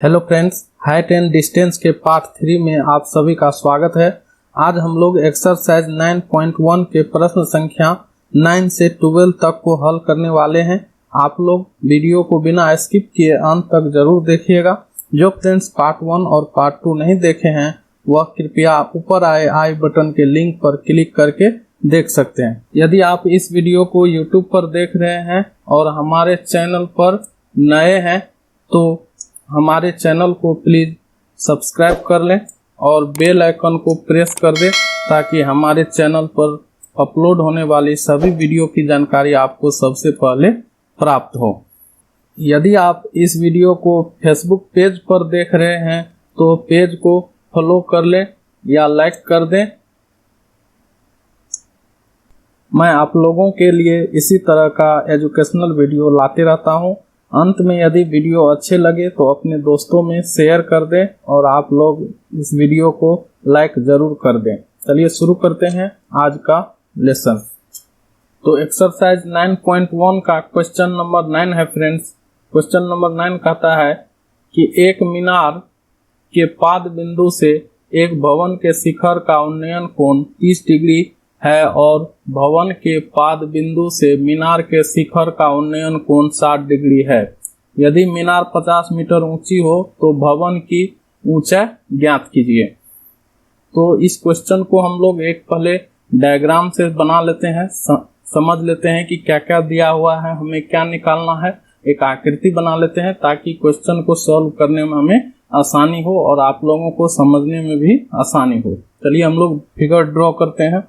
Hello friends, height and distance के part 3 में आप सभी का स्वागत है। आज हम लोग एक्सरसाइज 9.1 के प्रश्न संख्या 9 से 12 तक को हल करने वाले हैं। आप लोग वीडियो को बिना स्किप किए अंत तक जरूर देखिएगा। जो फ्रेंड्स पार्ट 1 और पार्ट 2 नहीं देखे हैं वह कृपया ऊपर आए आई बटन के लिंक पर क्लिक करके देख सकते हैं। यदि आप इस वीडियो को यूट्यूब पर देख रहे हैं और हमारे चैनल पर नए हैं तो हमारे चैनल को प्लीज सब्सक्राइब कर लें और बेल आइकन को प्रेस कर दें ताकि हमारे चैनल पर अपलोड होने वाली सभी वीडियो की जानकारी आपको सबसे पहले प्राप्त हो। यदि आप इस वीडियो को फेसबुक पेज पर देख रहे हैं तो पेज को फॉलो कर लें या लाइक कर दें। मैं आप लोगों के लिए इसी तरह का एजुकेशनल वीडियो लाते रहता हूं। अंत में यदि वीडियो अच्छे लगे तो अपने दोस्तों में शेयर कर दें और आप लोग इस वीडियो को लाइक जरूर कर दें। चलिए शुरू करते हैं आज का लेसन। तो एक्सरसाइज 9.1 का क्वेश्चन नंबर 9 है फ्रेंड्स। क्वेश्चन नंबर 9 कहता है कि एक मीनार के पाद बिंदु से एक भवन के शिखर का उन्नयन कोण 30 डिग्री है और भवन के पाद बिंदु से मीनार के शिखर का उन्नयन कोण 60 डिग्री है। यदि मीनार 50 मीटर ऊंची हो तो भवन की ऊंचाई ज्ञात कीजिए। तो इस क्वेश्चन को हम लोग एक पहले डायग्राम से बना लेते हैं, समझ लेते हैं कि क्या क्या दिया हुआ है, हमें क्या निकालना है। एक आकृति बना लेते हैं ताकि क्वेश्चन को सॉल्व करने में हमें आसानी हो और आप लोगों को समझने में भी आसानी हो। चलिए हम लोग फिगर ड्रॉ करते हैं।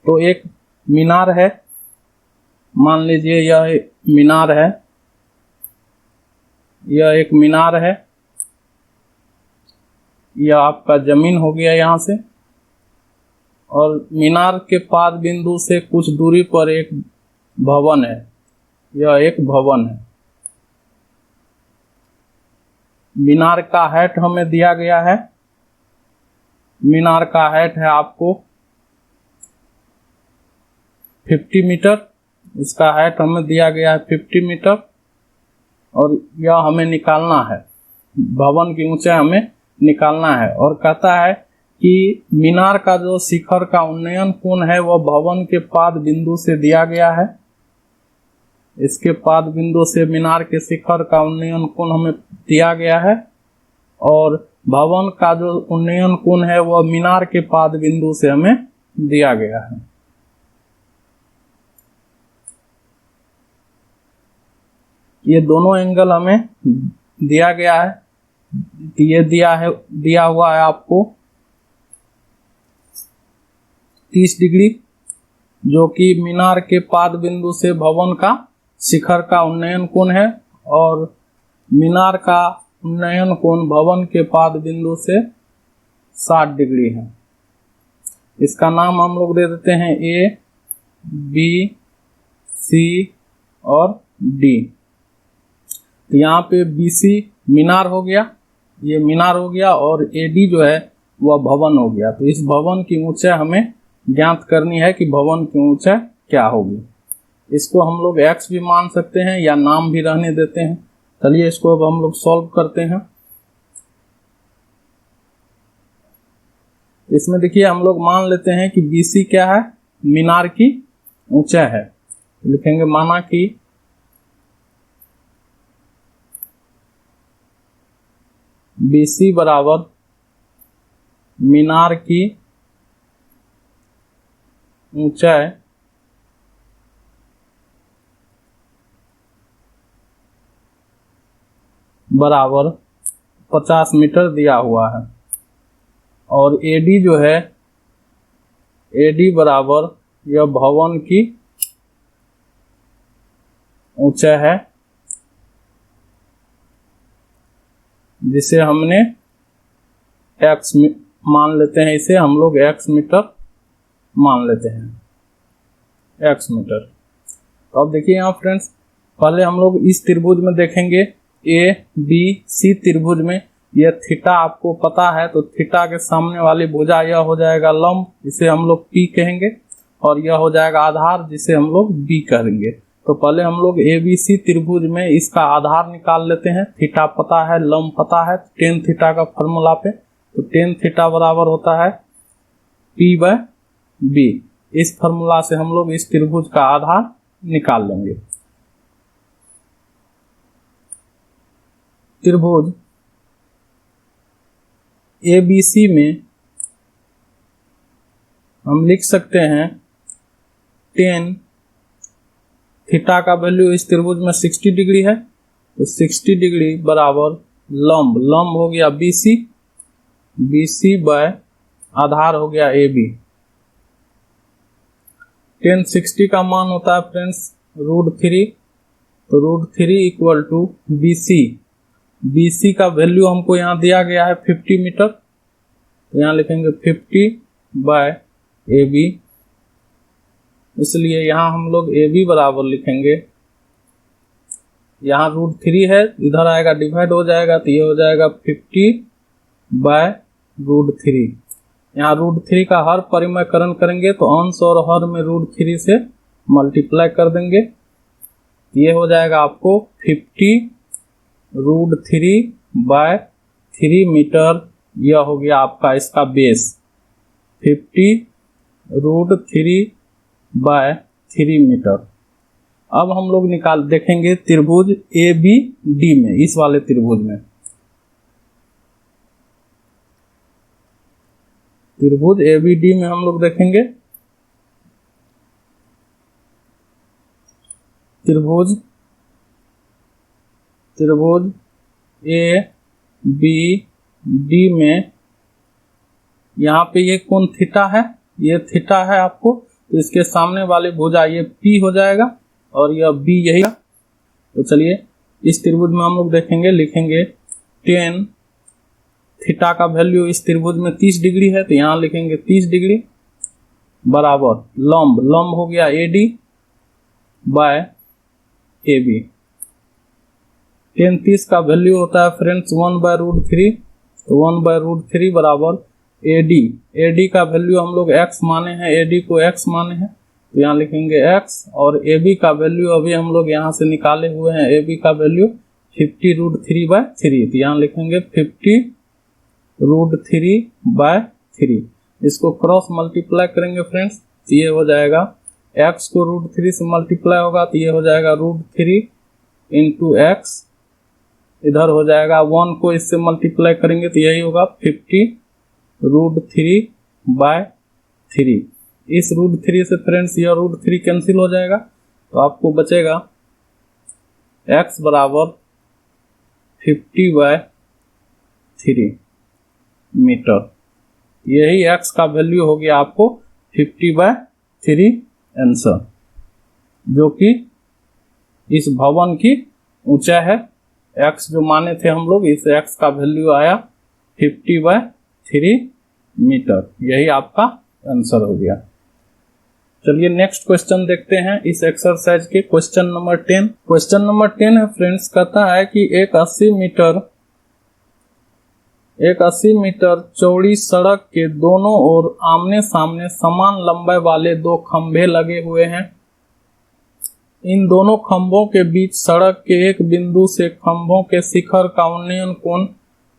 तो एक मीनार है, मान लीजिए यह मीनार है, यह एक मीनार है, यह आपका जमीन हो गया यहाँ से, और मीनार के पाद बिंदु से कुछ दूरी पर एक भवन है, यह एक भवन है। मीनार का हाइट हमें दिया गया है, मीनार का हाइट है आपको 50 मीटर, इसका हाइट हमें दिया गया है 50 मीटर और यह हमें निकालना है, भवन की ऊंचाई हमें निकालना है। और कहता है कि मीनार का जो शिखर का उन्नयन कोण है वह भवन के पाद बिंदु से दिया गया है। इसके पाद बिंदु से मीनार के शिखर का उन्नयन कोण हमें दिया गया है और भवन का जो उन्नयन कोण है वह मीनार के पाद बिंदु से हमें दिया गया है। ये दोनों एंगल हमें दिया गया है, ये दिया हुआ है आपको 30 डिग्री, जो कि मीनार के पाद बिंदु से भवन का शिखर का उन्नयन कोण है और मीनार का उन्नयन कोण भवन के पाद बिंदु से 60 डिग्री है। इसका नाम हम लोग दे देते हैं ए, बी, सी और डी। तो यहाँ पे BC मीनार हो गया, ये मीनार हो गया, और AD जो है वह भवन हो गया। तो इस भवन की ऊंचाई हमें ज्ञात करनी है कि भवन की ऊंचाई क्या होगी। इसको हम लोग x भी मान सकते हैं या नाम भी रहने देते हैं। चलिए इसको अब हम लोग सॉल्व करते हैं। इसमें देखिए हम लोग मान लेते हैं कि BC क्या है, मीनार की ऊंचाई है। लिखेंगे माना कि BC बराबर मीनार की ऊंचाई बराबर 50 मीटर दिया हुआ है और AD जो है, AD बराबर यह भवन की ऊंचाई है जिसे हमने x मान लेते हैं, इसे हम लोग x मीटर मान लेते हैं, x मीटर। तो अब देखिए यहाँ फ्रेंड्स, पहले हम लोग इस त्रिभुज में देखेंगे, ABC त्रिभुज में यह थीटा आपको पता है, तो थीटा के सामने वाली भुजा यह हो जाएगा लंब, इसे हम लोग P कहेंगे, और यह हो जाएगा आधार जिसे हम लोग B कहेंगे। तो पहले हम लोग ABC त्रिभुज में इसका आधार निकाल लेते हैं। थीटा पता है, लंब पता है, टेन थीटा का फॉर्मूला पे, तो टेन थीटा बराबर होता है P/B। इस फॉर्मूला से हम लोग इस त्रिभुज का आधार निकाल लेंगे। त्रिभुज ABC में हम लिख सकते हैं टेन थीटा का वैल्यू इस त्रिभुज में 60 डिग्री है, तो 60 डिग्री बराबर लंब, लंब हो गया BC, BC बाय आधार हो गया AB। टेन 60 का मान होता है फ्रेंड्स √3, तो √3 इक्वल टू BC। BC का वैल्यू हमको यहाँ दिया गया है 50 मीटर, तो यहाँ लिखेंगे 50 बाय AB, इसलिए यहाँ हम लोग AB बराबर लिखेंगे, यहाँ √3 है, इधर आएगा डिवाइड हो जाएगा, तो ये हो जाएगा 50 बाय √3। यहाँ √3 का हर परिमयकरण करेंगे तो अंश और हर में √3 से मल्टीप्लाई कर देंगे, ये हो जाएगा आपको 50 √3 बाय 3 मीटर। यह हो गया आपका इसका बेस 50 √3 बाय 3 मीटर। अब हम लोग देखेंगे त्रिभुज ABD में, इस वाले त्रिभुज में, त्रिभुज ABD में हम लोग देखेंगे त्रिभुज ABD में यहाँ पे ये कौन थीटा है, ये थीटा है आपको, तो इसके सामने वाली भुजा ये P हो जाएगा और यह B यही। तो चलिए इस त्रिभुज में हम लोग देखेंगे, लिखेंगे टेन थीटा का वैल्यू इस त्रिभुज में 30 डिग्री है, तो यहाँ लिखेंगे 30 डिग्री बराबर लंब, लंब हो गया AD बाय AB। टेन 30 का वैल्यू होता है फ्रेंड्स 1/√3, तो 1/√3 बराबर AD का वैल्यू हम लोग x माने हैं, AD को x माने हैं, तो यहाँ लिखेंगे x, और AB का वैल्यू अभी हम लोग यहाँ से निकाले हुए हैं, AB का वैल्यू 50√3/3, तो यहाँ लिखेंगे 50√3/3। इसको क्रॉस मल्टीप्लाई करेंगे फ्रेंड्स, तो ये हो जाएगा x को √3 से मल्टीप्लाई होगा, तो ये हो जाएगा √3 इंटू x, इधर हो जाएगा 1 को इससे मल्टीप्लाई करेंगे तो यही होगा 50√3/3। इस √3 से फ्रेंड्स यह √3 कैंसिल हो जाएगा, तो आपको बचेगा x बराबर 50/3 मीटर। यही x का वैल्यू हो गया आपको 50/3 आंसर, जो कि इस भवन की ऊंचाई है। x जो माने थे हम लोग, इस x का वैल्यू आया 50/3 मीटर, यही आपका आंसर हो गया। चलिए नेक्स्ट क्वेश्चन देखते हैं इस एक्सरसाइज के, क्वेश्चन नंबर 10। क्वेश्चन नंबर 10 है फ्रेंड्स, कहता है कि एक 80 मीटर चौड़ी सड़क के दोनों ओर आमने सामने समान लंबाई वाले दो खंभे लगे हुए हैं। इन दोनों खंभों के बीच सड़क के एक बिंदु से खंभों के शिखर का उन्नयन कोण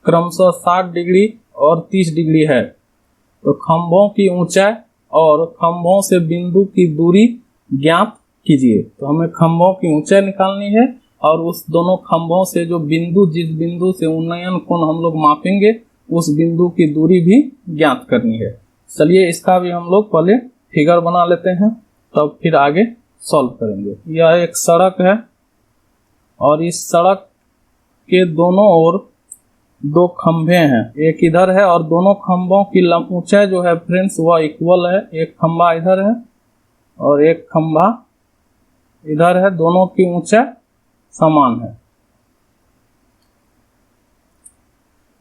क्रमशः 60 डिग्री और 30 डिग्री है। तो खंभों की ऊंचाई और खंभों से बिंदु की दूरी ज्ञात कीजिए। तो हमें खंभों की ऊंचाई निकालनी है और उस दोनों खंभों से जो बिंदु, जिस बिंदु से उन्नयन कोण हम लोग मापेंगे, उस बिंदु की दूरी भी ज्ञात करनी है। चलिए इसका भी हम लोग पहले फिगर बना लेते हैं, तब फिर आगे सॉल्व करेंगे। यह एक सड़क है और इस सड़क के दोनों ओर दो खंभे हैं, एक इधर है और दोनों खंभों की ऊंचाई जो है फ्रेंड्स वह इक्वल है। एक खंभा इधर है और एक खंभा इधर है, दोनों की ऊंचाई समान है।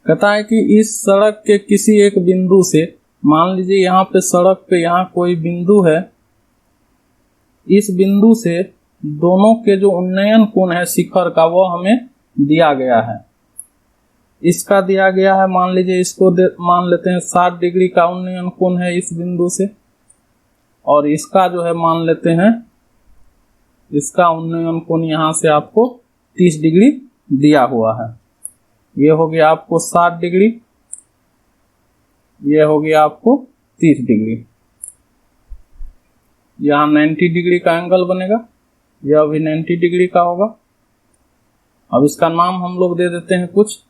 कहता है कि इस सड़क के किसी एक बिंदु से, मान लीजिए यहाँ पे सड़क पे यहाँ कोई बिंदु है, इस बिंदु से दोनों के जो उन्नयन कोण है शिखर का वो हमें दिया गया है। इसका दिया गया है, मान लीजिए इसको मान लेते हैं 60 डिग्री का उन्नयन कोण है इस बिंदु से, और इसका जो है मान लेते हैं इसका उन्नयन कोण यहाँ से आपको 30 डिग्री दिया हुआ है। ये हो गया आपको 60 डिग्री, ये हो गया आपको 30 डिग्री। यहाँ 90 डिग्री का एंगल बनेगा, यह भी 90 डिग्री का होगा। अब इसका नाम हम लोग दे देते हैं कुछ,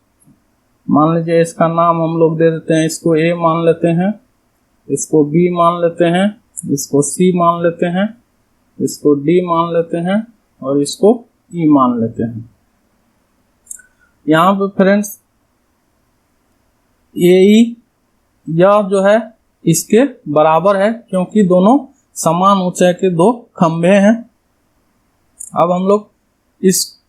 मान लीजिए इसका नाम हम लोग दे देते हैं, इसको A मान लेते हैं, इसको B मान लेते हैं, इसको C मान लेते हैं, इसको D मान लेते हैं और इसको E मान लेते हैं। यहाँ पे फ्रेंड्स AE यह जो है इसके बराबर है, क्योंकि दोनों समान ऊंचाई के दो खंभे हैं। अब हम लोग इस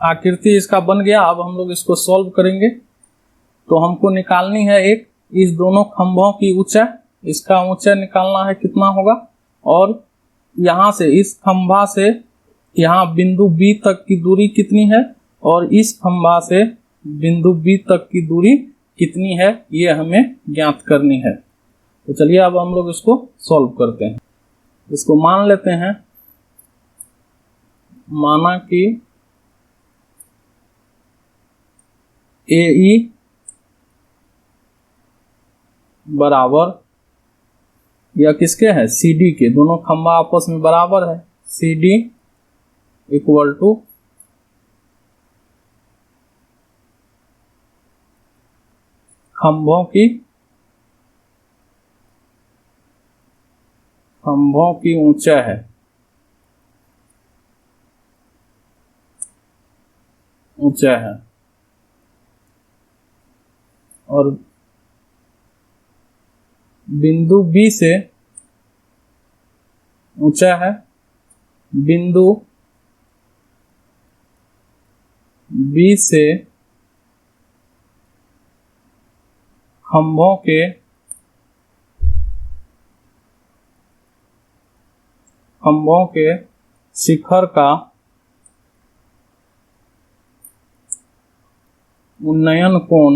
आकृति इसका बन गया। अब हम लोग इसको सॉल्व करेंगे। तो हमको निकालनी है एक इस दोनों खंभों की ऊंचाई। इसका ऊंचाई निकालना है कितना होगा, और यहाँ से इस खंभा से यहाँ बिंदु B तक की दूरी कितनी है, और इस खंभा से बिंदु B तक की दूरी कितनी है, ये हमें ज्ञात करनी है। तो चलिए अब हम लोग इसको सॉल्व करते हैं। इसको मान लेते हैं, माना कि AE बराबर, या किसके है, CD के, दोनों खंभा आपस में बराबर है। CD इक्वल टू खंभों की ऊंचाई है, और बिंदु B से ऊंचा है, बिंदु B से खंभों के शिखर का उन्नयन कोण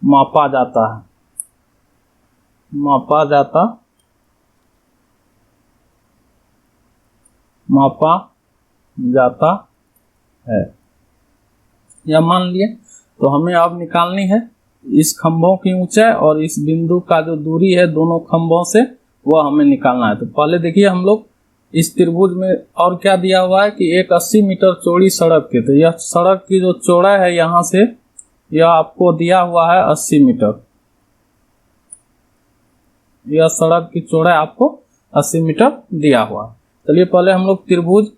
मापा जाता है। यह मान लिए। तो हमें अब निकालनी है इस खंभों की ऊंचाई और इस बिंदु का जो दूरी है दोनों खंभों से, वह हमें निकालना है। तो पहले देखिए हम लोग इस त्रिभुज में और क्या दिया हुआ है कि एक 80 मीटर चौड़ी सड़क के, तो यह सड़क की जो चौड़ाई है यहाँ से यह आपको दिया हुआ है 80 मीटर। यह सड़क की चौड़ाई आपको 80 मीटर दिया हुआ। चलिए पहले हम लोग त्रिभुज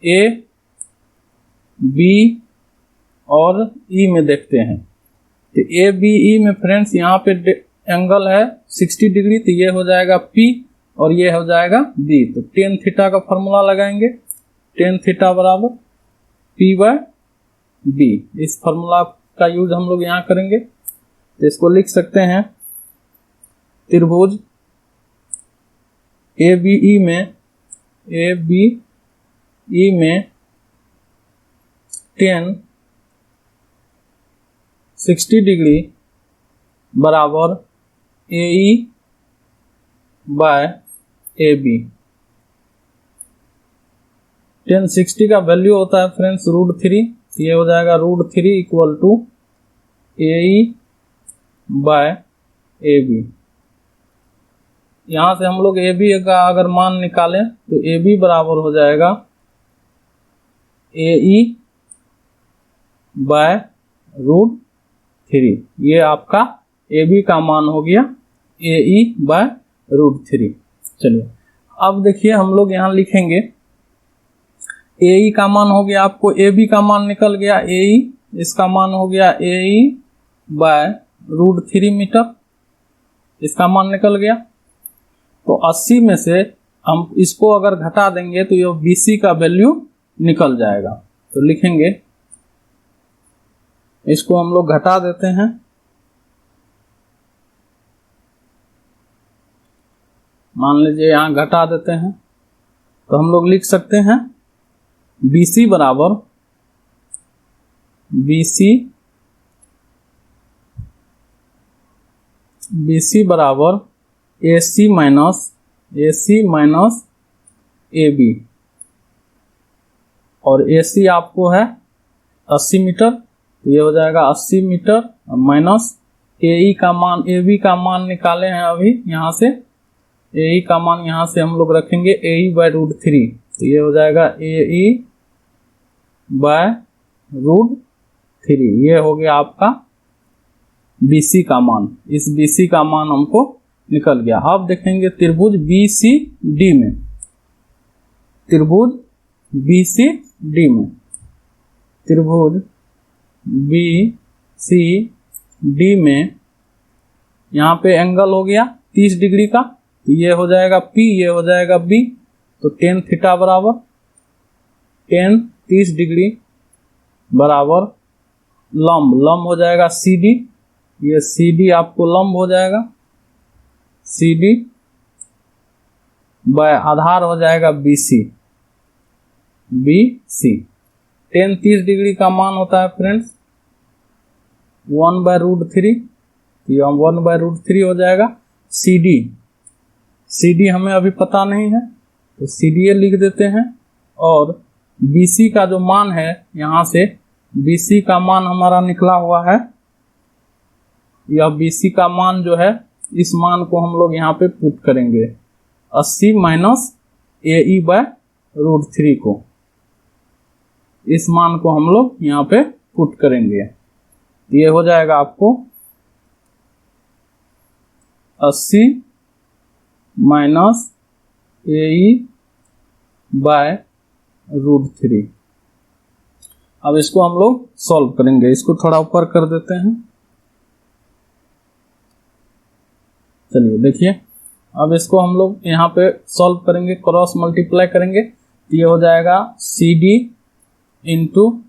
A, B और E में देखते हैं। तो ABE में फ्रेंड्स यहाँ पे एंगल है 60 डिग्री, तो ये हो जाएगा P और ये हो जाएगा B। तो tan थीटा का फॉर्मूला लगाएंगे, tan थीटा बराबर P/B। इस फॉर्मूला का यूज हम लोग यहाँ करेंगे। तो इसको लिख सकते हैं, त्रिभुज ABE में tan 60 डिग्री बराबर AE/AB। tan 60 का वैल्यू होता है फ्रेंड्स √3, तो ये हो जाएगा √3 इक्वल टू AE/AB। यहाँ से हम लोग AB का अगर मान निकालें तो AB बराबर हो जाएगा AE/√3। ये आपका AB का मान हो गया AE/√3। चलिए अब देखिए हम लोग यहाँ लिखेंगे, AE का मान हो गया आपको, AB का मान निकल गया AE, इसका मान हो गया AE/√3 मीटर, इसका मान निकल गया। तो 80 में से हम इसको अगर घटा देंगे तो ये BC का वैल्यू निकल जाएगा। तो लिखेंगे, इसको हम लोग घटा देते हैं, मान लीजिए यहाँ घटा देते हैं, तो हम लोग लिख सकते हैं BC बराबर AC माइनस AB, और AC आपको है 80 मीटर, तो ये हो जाएगा 80 मीटर माइनस AE का मान, AB का मान निकाले हैं अभी यहाँ से, AE का मान यहाँ से हम लोग रखेंगे AE/√3, तो ये हो जाएगा AE/√3, ये हो गया आपका BC का मान। इस BC का मान हमको निकल गया। अब देखेंगे त्रिभुज BCD में, त्रिभुज BCD में, त्रिभुज BCD में यहाँ पे एंगल हो गया 30 डिग्री का, तो ये हो जाएगा P, ये हो जाएगा B, तो tan थीटा बराबर tan 30 डिग्री बराबर लंब हो जाएगा CD, ये CD आपको लंब हो जाएगा, CD बाय आधार हो जाएगा BC, tan 30 डिग्री का मान होता है फ्रेंड्स 1/√3, ये 1/√3 हो जाएगा। CD हमें अभी पता नहीं है, तो CDA लिख देते हैं, और BC का जो मान है यहाँ से, BC का मान हमारा निकला हुआ है, यह BC का मान जो है, इस मान को हम लोग यहाँ पे पुट करेंगे 80 माइनस AE/√3 को, इस मान को हम लोग यहाँ पे पुट करेंगे, ये हो जाएगा आपको 80 माइनस AE/√3। अब इसको हम लोग सॉल्व करेंगे, इसको थोड़ा ऊपर कर देते हैं। चलिए देखिए, अब इसको हम लोग यहाँ पे सॉल्व करेंगे, क्रॉस मल्टीप्लाई करेंगे, तो ये हो जाएगा CD इंटू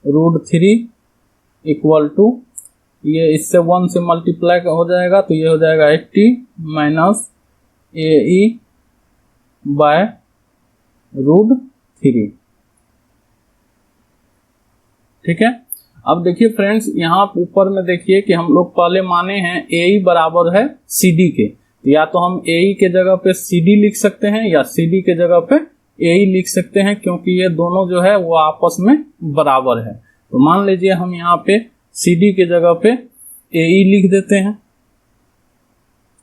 √3 इक्वल टू, ये इससे 1 से मल्टीप्लाई हो जाएगा, तो ये हो जाएगा 80 माइनस AE/√3। ठीक है। अब देखिए फ्रेंड्स, यहाँ ऊपर में देखिए कि हम लोग पहले माने हैं AE बराबर है CD के, तो या तो हम AE के जगह पे CD लिख सकते हैं या CD के जगह पे AE लिख सकते हैं, क्योंकि ये दोनों जो है वो आपस में बराबर है। तो मान लीजिए हम यहाँ पे CD के जगह पे AE लिख देते हैं,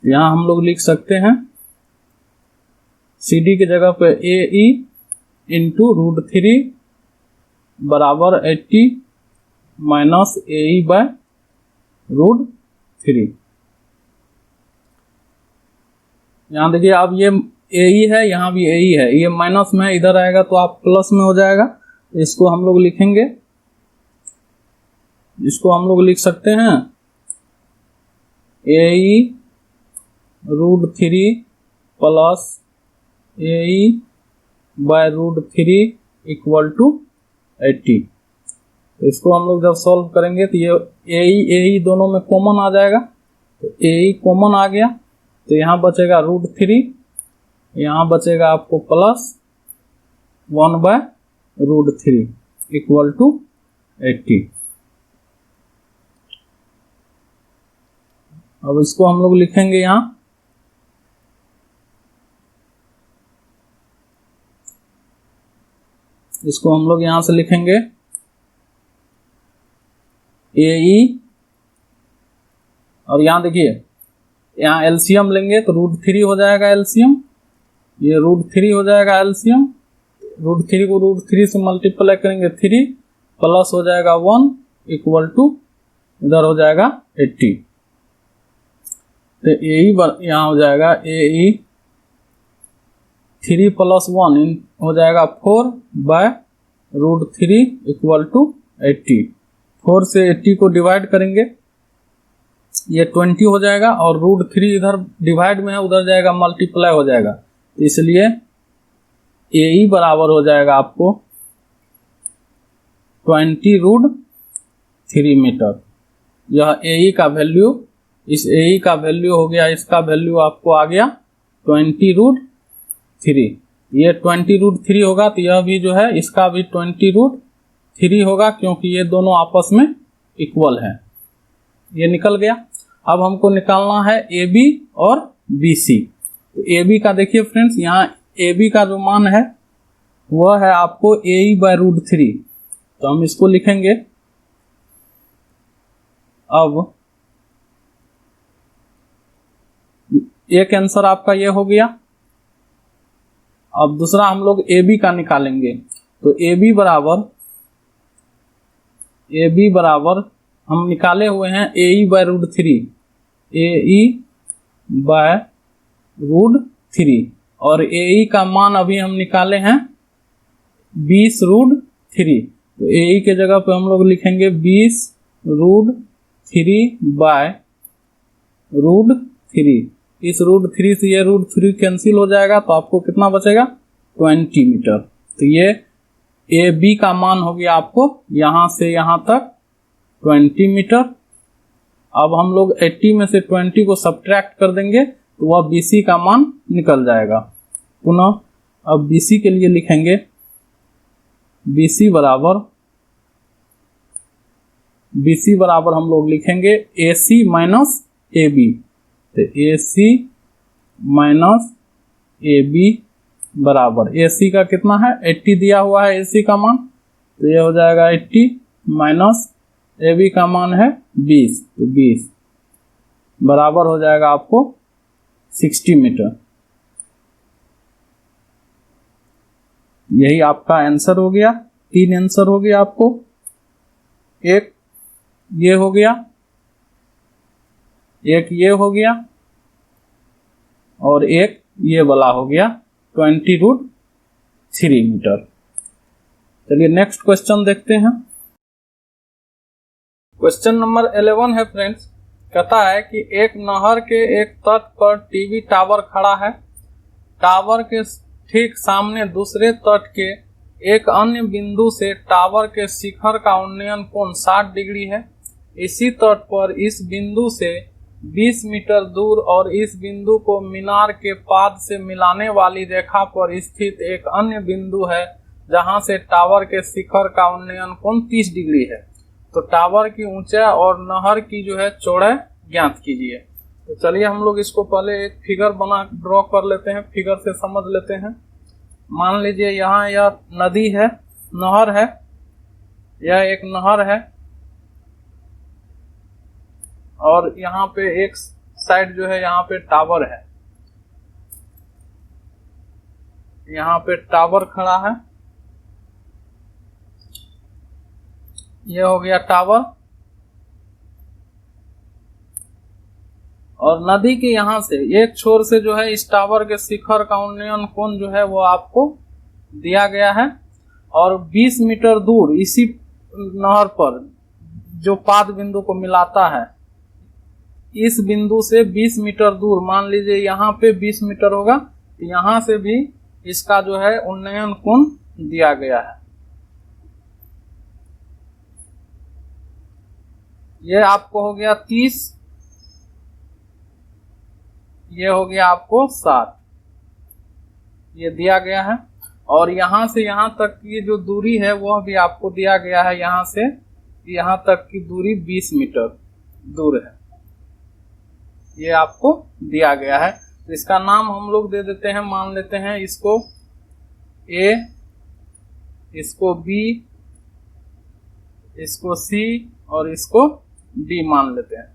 यहाँ हम लोग लिख सकते हैं CD की जगह पे AE इंटू √3 बराबर 80 माइनस AE/√3। यहाँ देखिए, अब ये AE है, यहाँ भी AE है, ये माइनस में इधर आएगा तो आप प्लस में हो जाएगा, इसको हम लोग लिखेंगे, इसको हम लोग लिख सकते हैं AE/√3 plus AE/√3 equal to 80। तो इसको हम लोग जब सॉल्व करेंगे तो ये AE दोनों में कॉमन आ जाएगा, तो AE कॉमन आ गया, तो यहाँ बचेगा √3, यहाँ बचेगा आपको प्लस 1/√3 इक्वल टू 80। अब इसको हम लोग लिखेंगे यहाँ, इसको हम लोग यहाँ से लिखेंगे AE, और यहाँ देखिए, यहाँ एलसीएम लेंगे तो √3 हो जाएगा एलसीएम, ये √3 हो जाएगा एलसीएम, √3 को √3 से मल्टीप्लाई करेंगे 3 प्लस हो जाएगा 1 इक्वल टू इधर हो जाएगा 80। तो AE यहाँ हो जाएगा AE 3 प्लस 1 हो जाएगा 4/√3 इक्वल टू 80। 4 से 80 को डिवाइड करेंगे, ये 20 हो जाएगा, और √3 इधर डिवाइड में है, उधर जाएगा मल्टीप्लाई हो जाएगा, तो इसलिए AE बराबर हो जाएगा आपको 20√3 मीटर। यह AE का वैल्यू, इस AE का वैल्यू हो गया, इसका वैल्यू आपको आ गया 20√3। ये 20√3 होगा, तो यह भी जो है इसका भी 20√3 होगा, क्योंकि ये दोनों आपस में इक्वल है। ये निकल गया। अब हमको निकालना है AB और BC। तो AB का देखिए फ्रेंड्स, यहाँ AB का जो मान है वह है आपको AE/√3। तो हम इसको लिखेंगे। अब एक आंसर आपका ये हो गया। अब दूसरा हम लोग AB का निकालेंगे। तो AB बराबर हम निकाले हुए हैं AE/√3, AE/√3, और AE का मान अभी हम निकाले हैं 20√3। तो AE के जगह पे हम लोग लिखेंगे 20√3/√3। इस √3 से ये √3 कैंसिल हो जाएगा, तो आपको कितना बचेगा? 20 मीटर। तो ये AB का मान हो गया आपको यहां से यहां तक 20 मीटर। अब हम लोग 80 में से 20 को सब्ट्रैक्ट कर देंगे तो वह BC का मान निकल जाएगा। पुनः अब BC के लिए लिखेंगे, BC बराबर हम लोग लिखेंगे AC माइनस AB। तो AC माइनस AB बराबर, AC का कितना है? 80 दिया हुआ है AC का मान, तो ये हो जाएगा 80 माइनस AB का मान है 20। तो 20 बराबर हो जाएगा आपको 60 मीटर। यही आपका आंसर हो गया। 3 आंसर हो गया आपको। एक ये हो गया, एक ये हो गया, और एक ये वाला हो गया 20√3 मीटर। चलिए नेक्स्ट क्वेश्चन देखते हैं। क्वेश्चन नंबर 11 है फ्रेंड्स। कहता है कि एक नहर के एक तट पर टीवी टावर खड़ा है। टावर के ठीक सामने दूसरे तट के एक अन्य बिंदु से टावर के शिखर का उन्नयन कोण 60 डिग्री है। इसी तट पर इस बिंदु से 20 मीटर दूर और इस बिंदु को मीनार के पाद से मिलाने वाली रेखा पर स्थित एक अन्य बिंदु है जहां से टावर के शिखर का उन्नयन कोण 30 डिग्री है। तो टावर की ऊंचाई और नहर की जो है चौड़ाई ज्ञात कीजिए। तो चलिए हम लोग इसको पहले एक फिगर ड्रॉ कर लेते हैं, फिगर से समझ लेते हैं। मान लीजिए यहाँ यह नदी है, नहर है, यह एक नहर है, और यहाँ पे एक साइड जो है यहाँ पे टावर है। यहाँ पे टावर खड़ा है, यह हो गया टावर। और नदी के यहाँ से एक छोर से जो है इस टावर के शिखर का उन्नयन कोण जो है वो आपको दिया गया है, और 20 मीटर दूर इसी नहर पर जो पाद बिंदु को मिलाता है, इस बिंदु से 20 मीटर दूर, मान लीजिए यहाँ पे 20 मीटर होगा, तो यहाँ से भी इसका जो है उन्नयन कोण दिया गया है। ये आपको हो गया 30, ये हो गया आपको 60, ये दिया गया है। और यहाँ से यहाँ तक की जो दूरी है वह भी आपको दिया गया है, यहाँ से यहाँ तक की दूरी 20 मीटर दूर है, ये आपको दिया गया है। तो इसका नाम हम लोग दे देते हैं, मान लेते हैं इसको A, इसको B, इसको C और इसको D मान लेते हैं।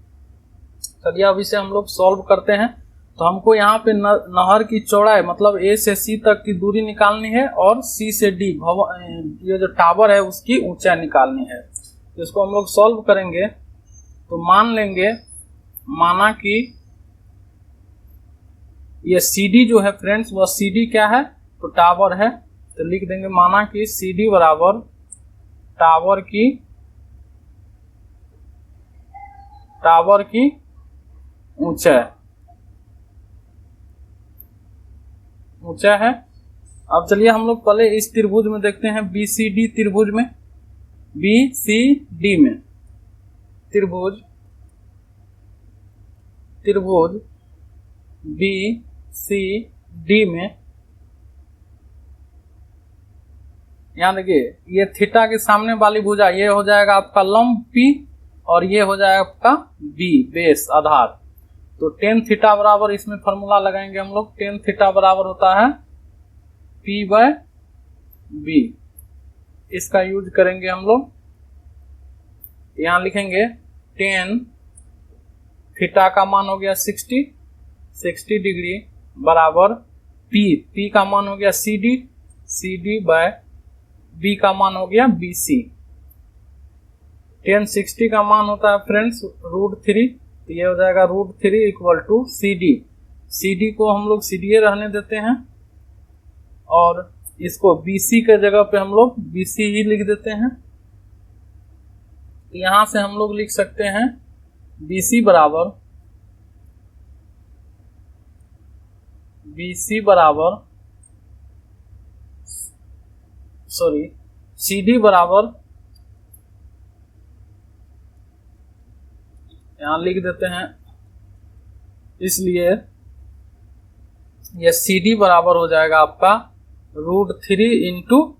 चलिए अब इसे हम लोग सॉल्व करते हैं। तो हमको यहाँ पे नहर की चौड़ाई मतलब A से C तक की दूरी निकालनी है, और C से D ये जो टावर है उसकी ऊंचाई निकालनी है। तो इसको हम लोग सॉल्व करेंगे। तो मान लेंगे, माना कि ये CD जो है फ्रेंड्स, वह CD क्या है? तो टावर है। तो लिख देंगे माना कि CD बराबर टावर की ऊंचाई है। अब चलिए हम लोग पहले इस त्रिभुज में देखते हैं, BCD त्रिभुज में, BCD में त्रिभुज BCD में, यहाँ देखिए ये थीटा के सामने वाली भुजा ये हो जाएगा आपका लंब P, और ये हो जाएगा आपका B बेस आधार। तो टेन थीटा बराबर इसमें फॉर्मूला लगाएंगे हम लोग। टेन थीटा बराबर होता है P/B। इसका यूज करेंगे हम लोग। यहां लिखेंगे टेन थीटा का मान हो गया 60 डिग्री बराबर P का मान हो गया CD बाय B का मान हो गया BC। टेन 60 का मान होता है फ्रेंड्स √3, तो ये हो जाएगा √3 इक्वल टू CD को हम लोग CDA रहने देते हैं और इसको BC के जगह पे हम लोग BC ही लिख देते हैं। तो यहां से हम लोग लिख सकते हैं BC CD बराबर यहां लिख देते हैं, इसलिए यह CD बराबर हो जाएगा आपका √3 इंटू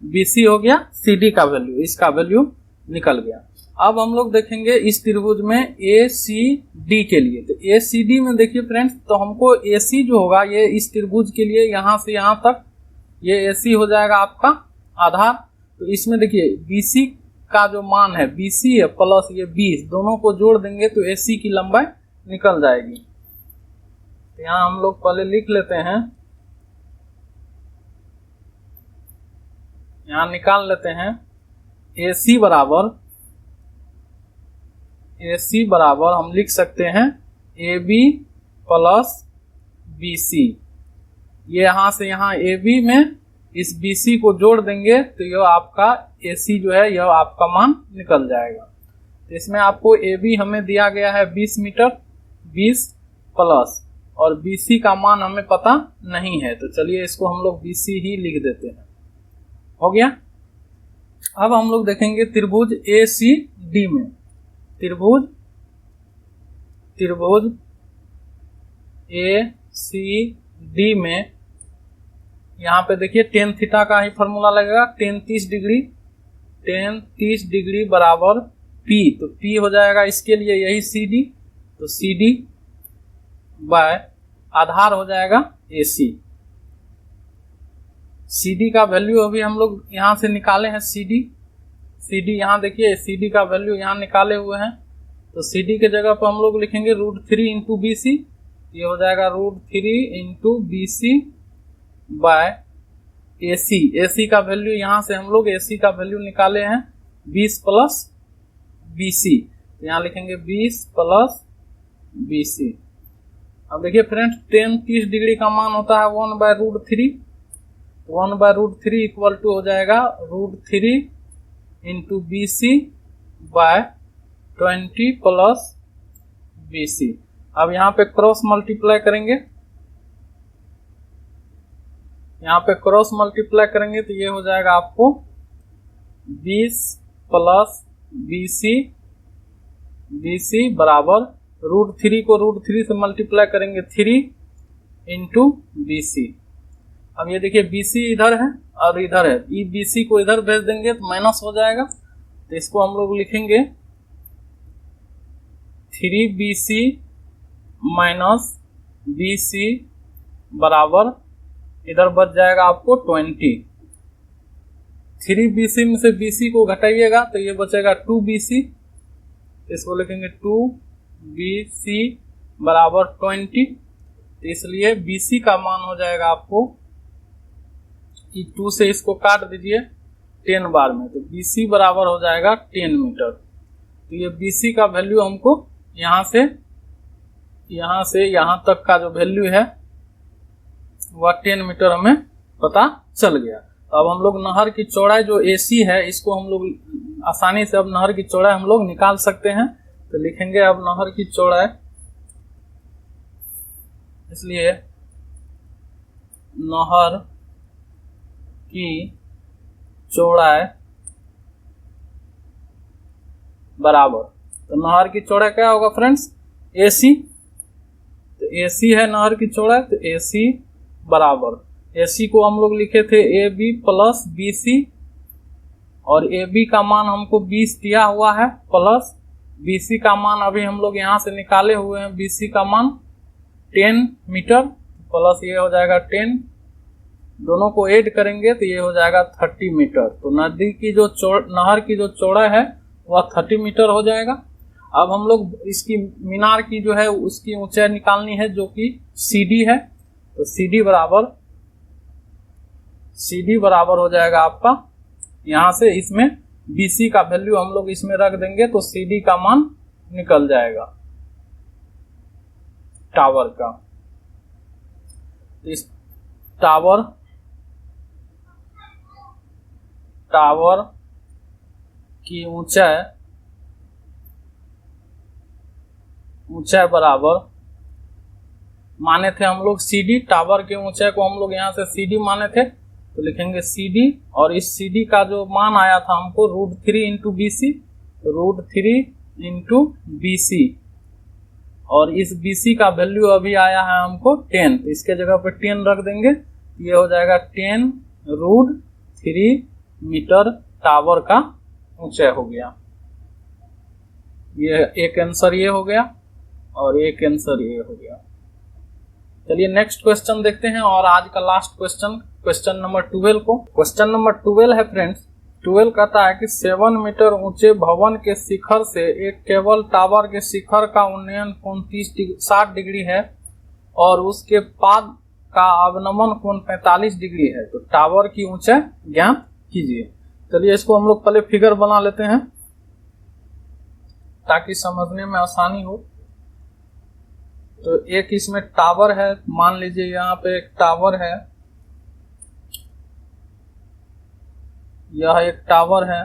BC हो गया CD का वैल्यू, इसका वैल्यू निकल गया। अब हम लोग देखेंगे इस त्रिभुज में ACD के लिए। तो ACD में देखिए फ्रेंड्स, तो हमको AC जो होगा ये इस त्रिभुज के लिए यहां से यहां तक ये AC हो जाएगा आपका आधार। तो इसमें देखिए BC का जो मान है BC है प्लस ये 20, दोनों को जोड़ देंगे तो AC की लंबाई निकल जाएगी। तो यहाँ हम लोग पहले लिख लेते हैं, यहाँ निकाल लेते हैं AC बराबर हम लिख सकते हैं AB प्लस BC। ये यहाँ से यहाँ AB में इस BC को जोड़ देंगे तो यह आपका AC जो है यह आपका मान निकल जाएगा। तो इसमें आपको AB हमें दिया गया है 20 मीटर 20 प्लस और BC का मान हमें पता नहीं है, तो चलिए इसको हम लोग BC ही लिख देते हैं। हो गया। अब हम लोग देखेंगे त्रिभुज ACD में। त्रिभुज ACD में यहाँ पे देखिए टेन थीटा का ही फॉर्मूला लगेगा। टेन 30 डिग्री बराबर P, तो P हो जाएगा इसके लिए यही CD, तो CD बाय आधार हो जाएगा AC। CD का वैल्यू अभी हम लोग यहाँ से निकाले हैं। CD यहाँ देखिए CD का वैल्यू यहाँ निकाले हुए हैं, तो CD के जगह पर हम लोग लिखेंगे √3 इंटू BC। ये हो जाएगा √3 इंटू BC बाय AC का वैल्यू यहाँ से हम लोग AC का वैल्यू निकाले हैं 20 प्लस BC, तो यहाँ लिखेंगे 20 प्लस BC। अब देखिए फ्रेंड्स, टेन 30 डिग्री का मान होता है 1/√3, 1/√3 इक्वल टू हो जाएगा √3 into BC by 20 plus BC। अब यहाँ पे क्रॉस मल्टीप्लाई करेंगे, यहाँ पे क्रॉस मल्टीप्लाई करेंगे तो ये हो जाएगा आपको 20 प्लस BC बराबर √3 को √3 से मल्टीप्लाई करेंगे 3 इंटू BC। अब ये देखिए BC इधर है और इधर है, ये BC को इधर भेज देंगे तो माइनस हो जाएगा, तो इसको हम लोग लिखेंगे 3BC माइनस BC बराबर इधर बच जाएगा आपको 20। 3BC में से BC को घटाइएगा तो ये बचेगा 2BC, इसको लिखेंगे 2BC बराबर 20। तो इसलिए BC का मान हो जाएगा आपको, 2 से इसको काट दीजिए 10 बार में, तो BC बराबर हो जाएगा 10 मीटर। तो ये BC का वैल्यू हमको यहाँ से यहाँ तक का जो वैल्यू है वह 10 मीटर हमें पता चल गया। तो अब हम लोग नहर की चौड़ाई जो AC है इसको हम लोग आसानी से अब नहर की चौड़ाई हम लोग निकाल सकते हैं। तो लिखेंगे अब नहर की चौड़ाई, इसलिए नहर की चौड़ाई बराबर, तो नहर की चौड़ाई क्या होगा फ्रेंड्स, AC। तो AC है नहर की चौड़ाई, तो AC बराबर, AC को हम लोग लिखे थे AB प्लस BC और AB का मान हमको 20 दिया हुआ है प्लस BC का मान अभी हम लोग यहाँ से निकाले हुए हैं। BC का मान 10 मीटर प्लस ये हो जाएगा 10, दोनों को ऐड करेंगे तो ये हो जाएगा 30 मीटर। तो नदी की जो नहर की जो चौड़ाई है वह 30 मीटर हो जाएगा। अब हम लोग इसकी मीनार की जो है उसकी ऊंचाई निकालनी है जो कि CD है। तो CD बराबर हो जाएगा आपका, यहाँ से इसमें BC का वैल्यू हम लोग इसमें रख देंगे तो CD का मान निकल जाएगा टावर का। इस टावर की ऊंचाई बराबर माने थे हम लोग CD, टावर के ऊंचाई को हम लोग यहाँ से CD माने थे तो लिखेंगे CD, और इस CD का जो मान आया था हमको √3 इंटू BC, √3 इंटू BC, और इस BC का वैल्यू अभी आया है हमको 10, तो इसके जगह पे 10 रख देंगे, ये हो जाएगा 10 √3 मीटर टावर का ऊंचाई हो गया। ये एक आंसर ये हो गया और एक आंसर ये हो गया। चलिए नेक्स्ट क्वेश्चन देखते हैं और आज का लास्ट क्वेश्चन नंबर 12 को। क्वेश्चन नंबर 12 है फ्रेंड्स, 12 कहता है कि 7 मीटर ऊंचे भवन के शिखर से एक केबल टावर के शिखर का उन्नयन कोण 60 डिग्री है और उसके पाद का अवनमन कोण 45 डिग्री है, तो टावर की ऊंचाई ज्ञात कीजिए। चलिए इसको हम लोग पहले फिगर बना लेते हैं ताकि समझने में आसानी हो। तो एक इसमें टावर है, मान लीजिए यहाँ पे एक टावर है, यह एक टावर है,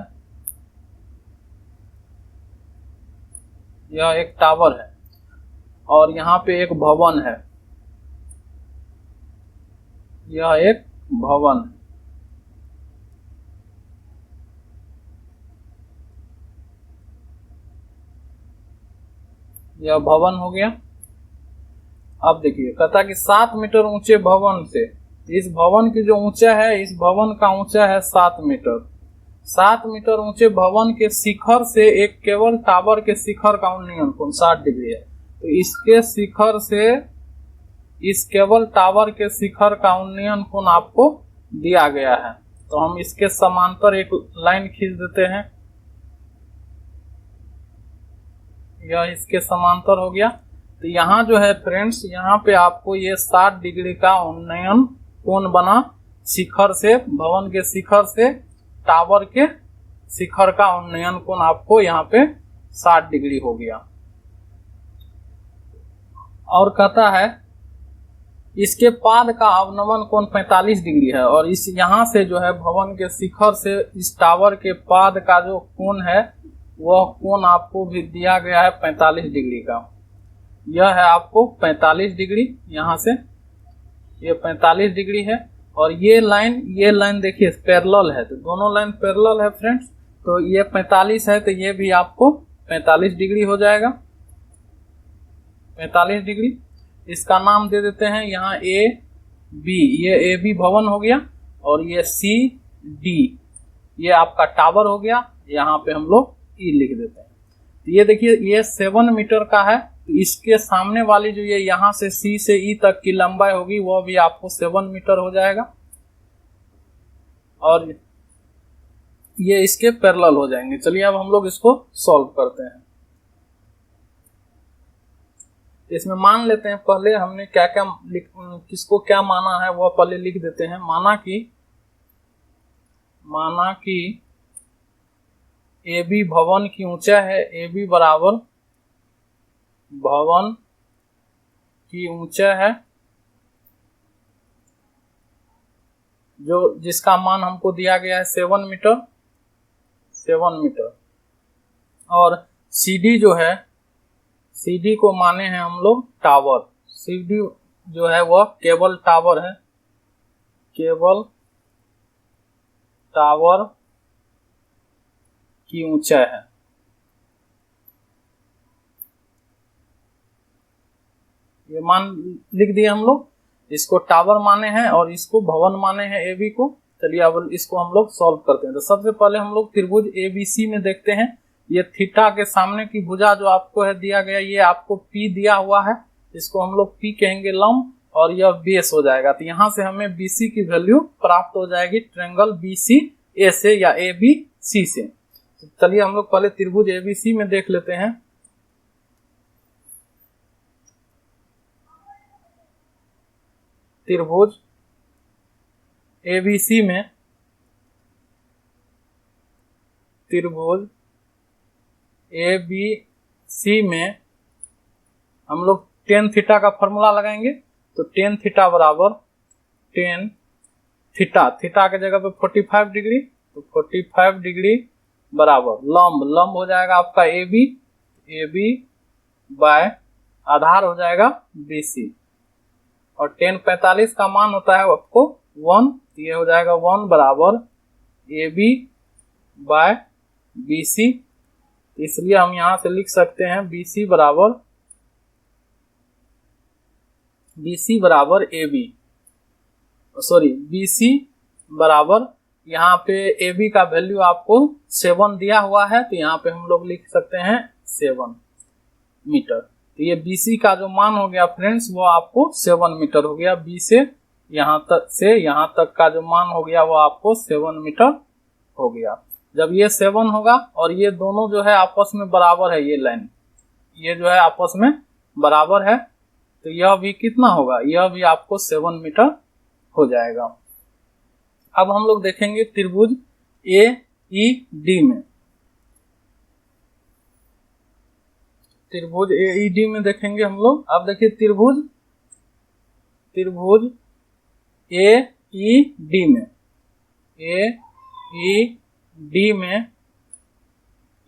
यह एक टावर है, और यहाँ पे एक भवन है, यह एक भवन है। यह भवन हो गया। अब देखिए कहता कि 7 मीटर ऊंचे भवन से, इस भवन की जो ऊंचाई है, इस भवन का ऊंचाई है 7 मीटर। 7 मीटर ऊंचे भवन के शिखर से एक केबल टावर के शिखर का उन्नयन कोण 60 डिग्री है, तो इसके शिखर से इस केबल टावर के शिखर का उन्नयन कोण आपको दिया गया है। तो हम इसके समांतर एक लाइन खींच देते हैं, यह इसके समांतर हो गया। तो यहाँ जो है फ्रेंड्स, यहाँ पे आपको ये 60 डिग्री का उन्नयन कोण बना शिखर से, भवन के शिखर से टावर के शिखर का उन्नयन कोण आपको यहाँ पे 60 डिग्री हो गया। और कहता है इसके पाद का अवनमन कोण 45 डिग्री है, और इस यहाँ से जो है भवन के शिखर से इस टावर के पाद का जो कोण है वह कोण आपको भी दिया गया है 45 डिग्री का। यह है आपको 45 डिग्री, यहाँ से ये 45 डिग्री है, और ये लाइन देखिए पैरेलल है, तो दोनों लाइन पैरेलल है फ्रेंड्स। तो ये 45 है तो ये भी आपको 45 डिग्री हो जाएगा, 45 डिग्री। इसका नाम दे देते हैं यहाँ AB, ये AB भवन हो गया, और ये CD ये आपका टावर हो गया। यहाँ पे हम लोग E लिख देते हैं। तो ये देखिए ये 7 मीटर का है, तो इसके सामने वाली जो ये यहाँ से C से E तक की लंबाई होगी वह भी आपको 7 मीटर हो जाएगा, और ये इसके पैरेलल हो जाएंगे। चलिए अब हम लोग इसको सॉल्व करते हैं। इसमें मान लेते हैं, पहले हमने क्या क्या किसको क्या माना है वह पहले लिख देते हैं। माना कि AB भवन की ऊंचाई है, AB बराबर भवन की ऊंचाई है जो जिसका मान हमको दिया गया है 7 मीटर, और CD जो है, CD को माने हैं हम लोग टावर। CD जो है वह केबल टावर है, केबल टावर की ऊंचाई है। ये मान लिख दिए हम लोग, इसको टावर माने हैं और इसको भवन माने हैं AB को। चलिए अब इसको हम लोग सॉल्व करते हैं। तो सबसे पहले हम लोग त्रिभुज ABC में देखते हैं ये थीटा के सामने की भुजा जो आपको है दिया गया, ये आपको P दिया हुआ है, इसको हम लोग P कहेंगे लंब, और यह बेस हो जाएगा। तो यहाँ से हमें BC की वैल्यू प्राप्त हो जाएगी ट्रायंगल BCA से या ABC से। तो चलिए हम लोग पहले त्रिभुज ABC में देख लेते हैं। त्रिभुज ABC में, त्रिभुज ABC में हम लोग टेन थीटा का फॉर्मूला लगाएंगे। तो टेन थीटा बराबर टेन थीटा, थीटा के जगह पे 45 डिग्री, तो 45 डिग्री बराबर लंब, लंब हो जाएगा आपका AB बाय आधार हो जाएगा BC, और टेन 45 का मान होता है आपको 1, ये हो जाएगा 1 बराबर AB बाय BC। इसलिए हम यहां से लिख सकते हैं BC बराबर AB, सॉरी BC बराबर, यहाँ पे AB का वैल्यू आपको 7 दिया हुआ है, तो यहाँ पे हम लोग लिख सकते हैं 7 मीटर। तो ये BC का जो मान हो गया फ्रेंड्स, वो आपको 7 मीटर हो गया। B से यहाँ तक का जो मान हो गया वो आपको 7 मीटर हो गया। जब ये 7 होगा और ये दोनों जो है आपस में बराबर है, ये लाइन ये जो है आपस में बराबर है, तो यह भी कितना होगा, यह भी आपको 7 मीटर हो जाएगा। अब हम लोग देखेंगे त्रिभुज AED में, त्रिभुज AED में देखेंगे हम लोग। अब देखिए त्रिभुज AED में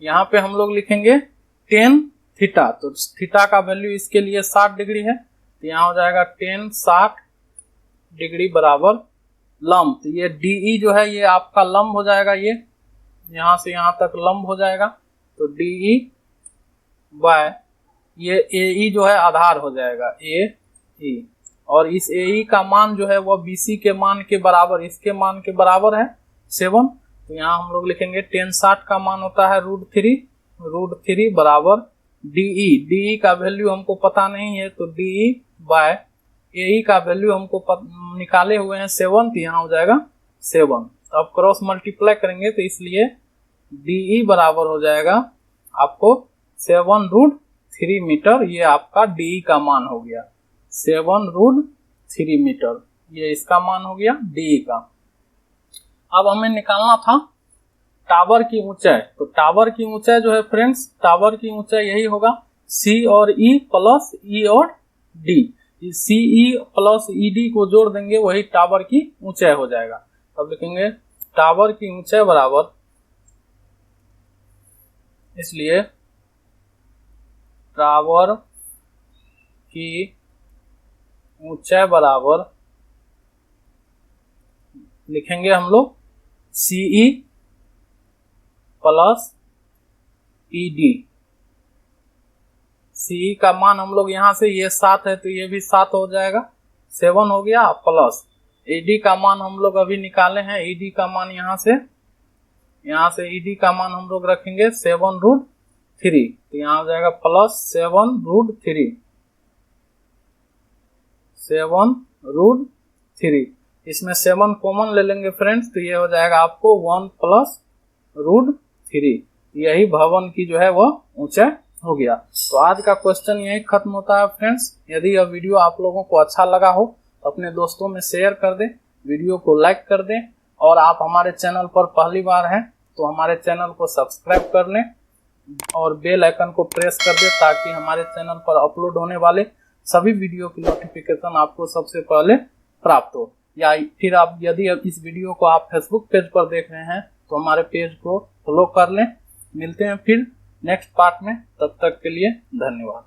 यहाँ पे हम लोग लिखेंगे टेन थीटा, तो थीटा का वैल्यू इसके लिए 60 डिग्री है, तो यहाँ हो जाएगा टेन 60 डिग्री बराबर लंब। तो ये DE जो है ये आपका लंब हो जाएगा, ये यहाँ से यहाँ तक लंब हो जाएगा, तो DE बाय ये AE जो है आधार हो जाएगा AE, और इस AE का मान जो है वो BC के मान के बराबर, इसके मान के बराबर है 7। तो यहाँ हम लोग लिखेंगे टेन 60 का मान होता है √3 बराबर DE का वैल्यू हमको पता नहीं है, तो DE बाय AE का वैल्यू हमको निकाले हुए हैं 7, तो यहाँ हो जाएगा 7। अब क्रॉस मल्टीप्लाई करेंगे तो इसलिए DE बराबर हो जाएगा आपको 7√3 मीटर, ये आपका DE का मान हो गया 7√3 मीटर, ये इसका मान हो गया DE का। अब हमें निकालना था टावर की ऊंचाई। तो टावर की ऊंचाई जो है फ्रेंड्स, टावर की ऊंचाई यही होगा C और E प्लस E और D, CE प्लस ED को जोड़ देंगे, वही टावर की ऊंचाई हो जाएगा। अब लिखेंगे टावर की ऊंचाई बराबर, इसलिए टावर की ऊंचाई बराबर लिखेंगे हम लोग CE प्लस ED। CE का मान हम लोग यहाँ से ये 7 है, तो ये भी 7 हो जाएगा, 7 हो गया, प्लस ED का मान हम लोग अभी निकाले हैं, ED का मान यहाँ से ED का मान हम लोग रखेंगे 7√3, तो यहाँ हो जाएगा प्लस 7√3, इसमें 7 कॉमन ले लेंगे फ्रेंड्स, तो ये हो जाएगा आपको 1 प्लस √3, यही भवन की जो है वह ऊंचाई हो गया। तो आज का क्वेश्चन यही खत्म होता है फ्रेंड्स। यदि यह वीडियो आप लोगों को अच्छा लगा हो तो अपने दोस्तों में शेयर कर दें, वीडियो को लाइक कर दें, और आप हमारे चैनल पर पहली बार हैं तो हमारे चैनल को सब्सक्राइब कर लें और बेल आइकन को प्रेस कर दें, ताकि हमारे चैनल पर अपलोड होने वाले सभी वीडियो की नोटिफिकेशन आपको सबसे पहले प्राप्त हो। या फिर आप यदि इस वीडियो को आप फेसबुक पेज पर देख रहे हैं तो हमारे पेज को फॉलो कर लें। मिलते हैं फिर नेक्स्ट पार्ट में, तब तक के लिए धन्यवाद।